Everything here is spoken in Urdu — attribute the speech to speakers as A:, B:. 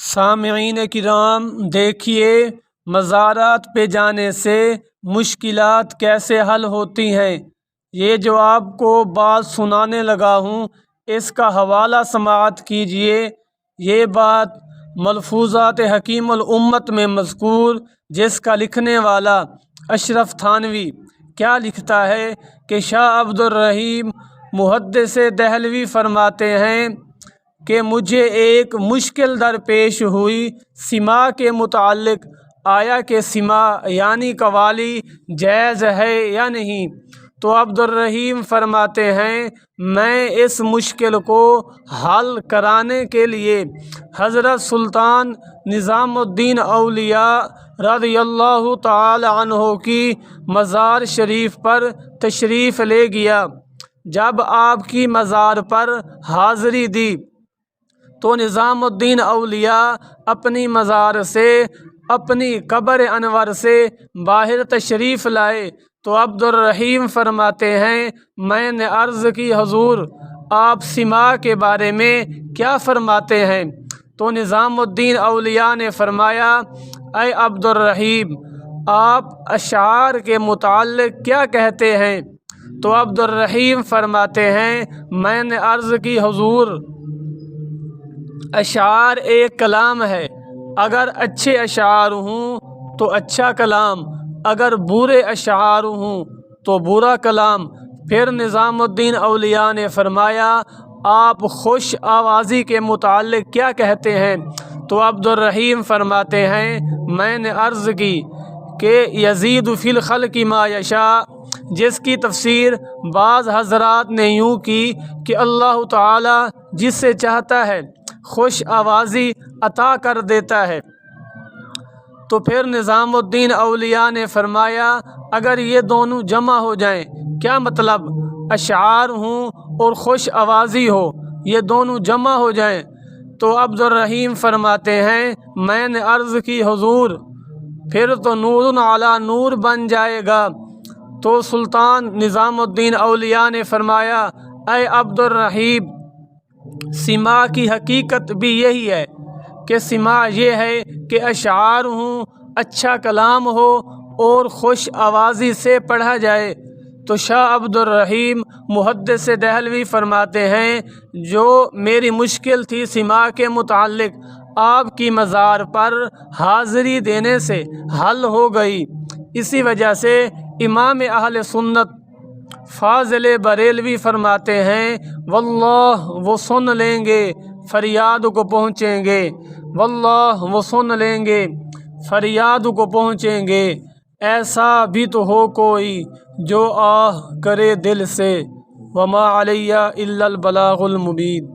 A: سامعین کرام، دیکھیے مزارات پہ جانے سے مشکلات کیسے حل ہوتی ہیں۔ یہ جو آپ کو بات سنانے لگا ہوں اس کا حوالہ سماعت کیجئے۔ یہ بات ملفوظات حکیم الامت میں مذکور، جس کا لکھنے والا اشرف تھانوی کیا لکھتا ہے کہ شاہ عبد الرحیم محدث دہلوی فرماتے ہیں کہ مجھے ایک مشکل درپیش ہوئی سماع کے متعلق، آیا کہ سماع یعنی قوالی جائز ہے یا نہیں؟ تو عبد الرحیم فرماتے ہیں میں اس مشکل کو حل کرانے کے لیے حضرت سلطان نظام الدین اولیاء رضی اللہ تعالی عنہ کی مزار شریف پر تشریف لے گیا۔ جب آپ کی مزار پر حاضری دی تو نظام الدین اولیاء اپنی مزار سے، اپنی قبر انور سے باہر تشریف لائے تو عبد الرحیم فرماتے ہیں میں نے عرض کی حضور آپ سماع کے بارے میں کیا فرماتے ہیں؟ تو نظام الدین اولیاء نے فرمایا اے عبد الرحیم آپ اشعار کے متعلق کیا کہتے ہیں؟ تو عبد الرحیم فرماتے ہیں میں نے عرض کی حضور اشعار ایک کلام ہے، اگر اچھے اشعار ہوں تو اچھا کلام، اگر برے اشعار ہوں تو برا کلام۔ پھر نظام الدین اولیاء نے فرمایا آپ خوش آوازی کے متعلق کیا کہتے ہیں؟ تو عبد الرحیم فرماتے ہیں میں نے عرض کی کہ یزید فی الخلق ما یشاء، جس کی تفسیر بعض حضرات نے یوں کی کہ اللہ تعالی جس سے چاہتا ہے خوش آوازی عطا کر دیتا ہے۔ تو پھر نظام الدین اولیاء نے فرمایا اگر یہ دونوں جمع ہو جائیں، کیا مطلب؟ اشعار ہوں اور خوش آوازی ہو، یہ دونوں جمع ہو جائیں۔ تو عبد الرحیم فرماتے ہیں میں نے عرض کی حضور پھر تو نور علی نور بن جائے گا۔ تو سلطان نظام الدین اولیاء نے فرمایا اے عبد الرحیم سماع کی حقیقت بھی یہی ہے کہ سماع یہ ہے کہ اشعار ہوں، اچھا کلام ہو اور خوش آوازی سے پڑھا جائے۔ تو شاہ عبد الرحیم محدث دہلوی فرماتے ہیں جو میری مشکل تھی سماع کے متعلق آپ کی مزار پر حاضری دینے سے حل ہو گئی۔ اسی وجہ سے امام اہل سنت فاضل بریلوی فرماتے ہیں واللہ وہ سن لیں گے فریاد کو پہنچیں گے، واللہ وہ سن لیں گے فریاد کو پہنچیں گے۔ ایسا بھی تو ہو کوئی جو آہ کرے دل سے، وما علیہ الا البلاغ المبین۔